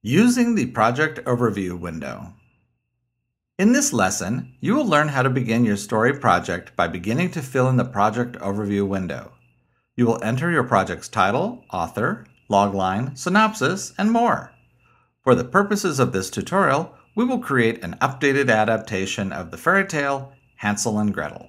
Using the Project Overview window. In this lesson, you will learn how to begin your story project by beginning to fill in the Project Overview window. You will enter your project's title, author, logline, synopsis, and more. For the purposes of this tutorial, we will create an updated adaptation of the fairy tale Hansel and Gretel.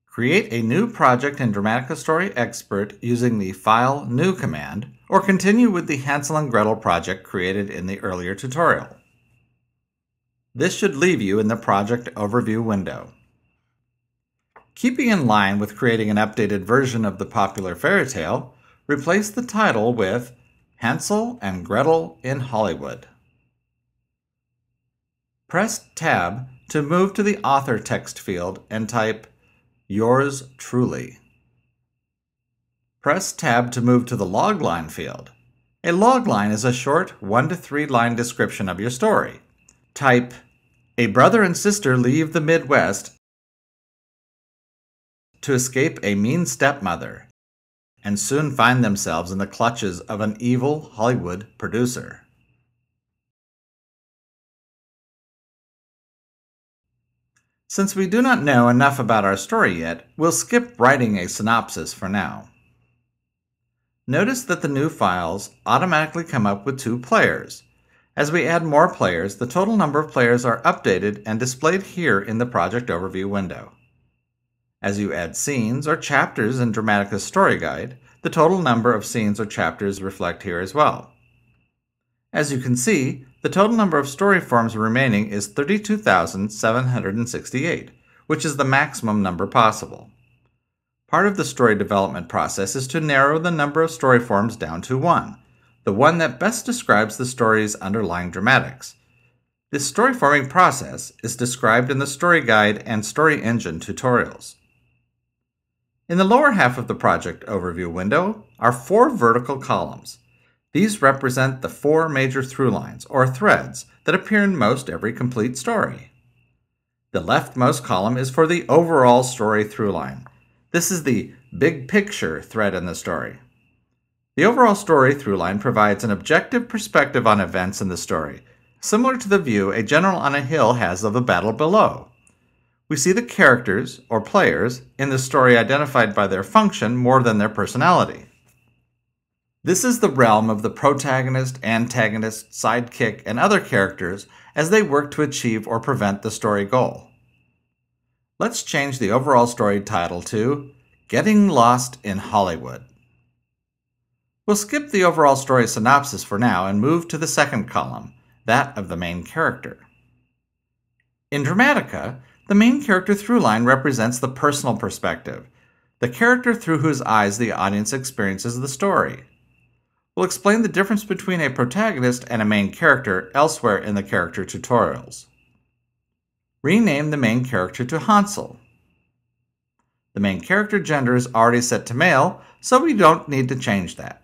Create a new project in Dramatica Story Expert using the File New command, or continue with the Hansel and Gretel project created in the earlier tutorial. This should leave you in the Project Overview window. Keeping in line with creating an updated version of the popular fairy tale, replace the title with Hansel and Gretel in Hollywood. Press Tab to move to the Author text field and type Yours truly. Press Tab to move to the logline field. A logline is a short 1 to 3 line description of your story. Type, a brother and sister leave the Midwest to escape a mean stepmother and soon find themselves in the clutches of an evil Hollywood producer. Since we do not know enough about our story yet, we'll skip writing a synopsis for now. Notice that the new files automatically come up with 2 players. As we add more players, the total number of players are updated and displayed here in the Project Overview window. As you add scenes or chapters in Dramatica's Story Guide, the total number of scenes or chapters reflect here as well. As you can see, the total number of story forms remaining is 32,768, which is the maximum number possible. Part of the story development process is to narrow the number of story forms down to 1, the one that best describes the story's underlying dramatics. This story forming process is described in the Story Guide and Story Engine tutorials. In the lower half of the Project Overview window are 4 vertical columns. These represent the 4 major through lines, or threads, that appear in most every complete story. The leftmost column is for the overall story through line. This is the big picture thread in the story. The overall story through line provides an objective perspective on events in the story, similar to the view a general on a hill has of the battle below. We see the characters, or players, in the story identified by their function more than their personality. This is the realm of the protagonist, antagonist, sidekick, and other characters as they work to achieve or prevent the story goal. Let's change the overall story title to Getting Lost in Hollywood. We'll skip the overall story synopsis for now and move to the second column, that of the main character. In Dramatica, the main character through line represents the personal perspective, the character through whose eyes the audience experiences the story. We'll explain the difference between a protagonist and a main character elsewhere in the character tutorials. Rename the main character to Hansel. The main character gender is already set to male, so we don't need to change that.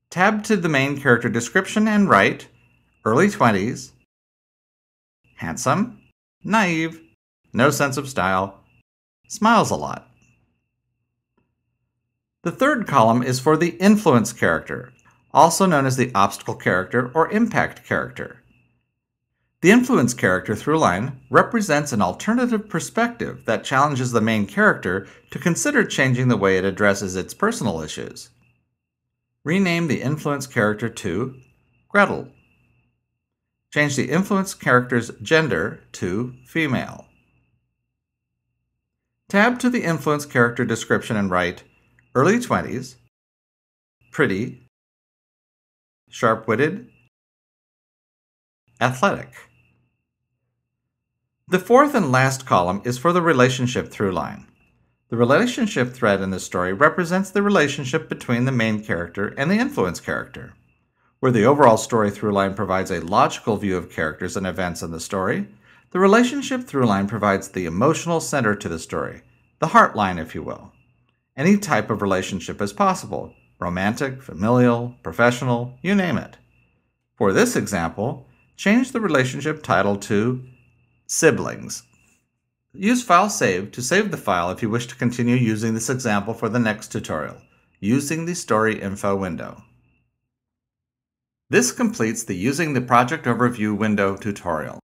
Tab to the main character description and write early 20s, handsome, naive, no sense of style, smiles a lot. The third column is for the influence character, also known as the obstacle character or impact character. The influence character through line represents an alternative perspective that challenges the main character to consider changing the way it addresses its personal issues. Rename the influence character to Gretel. Change the influence character's gender to female. Tab to the influence character description and write early 20s, pretty, sharp-witted, athletic. The fourth and last column is for the relationship through line. The relationship thread in the story represents the relationship between the main character and the influence character. Where the overall story through line provides a logical view of characters and events in the story, the relationship through line provides the emotional center to the story, the heart line, if you will. Any type of relationship is possible, romantic, familial, professional, you name it. For this example, change the relationship title to Siblings. Use File Save to save the file if you wish to continue using this example for the next tutorial, using the Story Info window. This completes the Using the Project Overview window tutorial.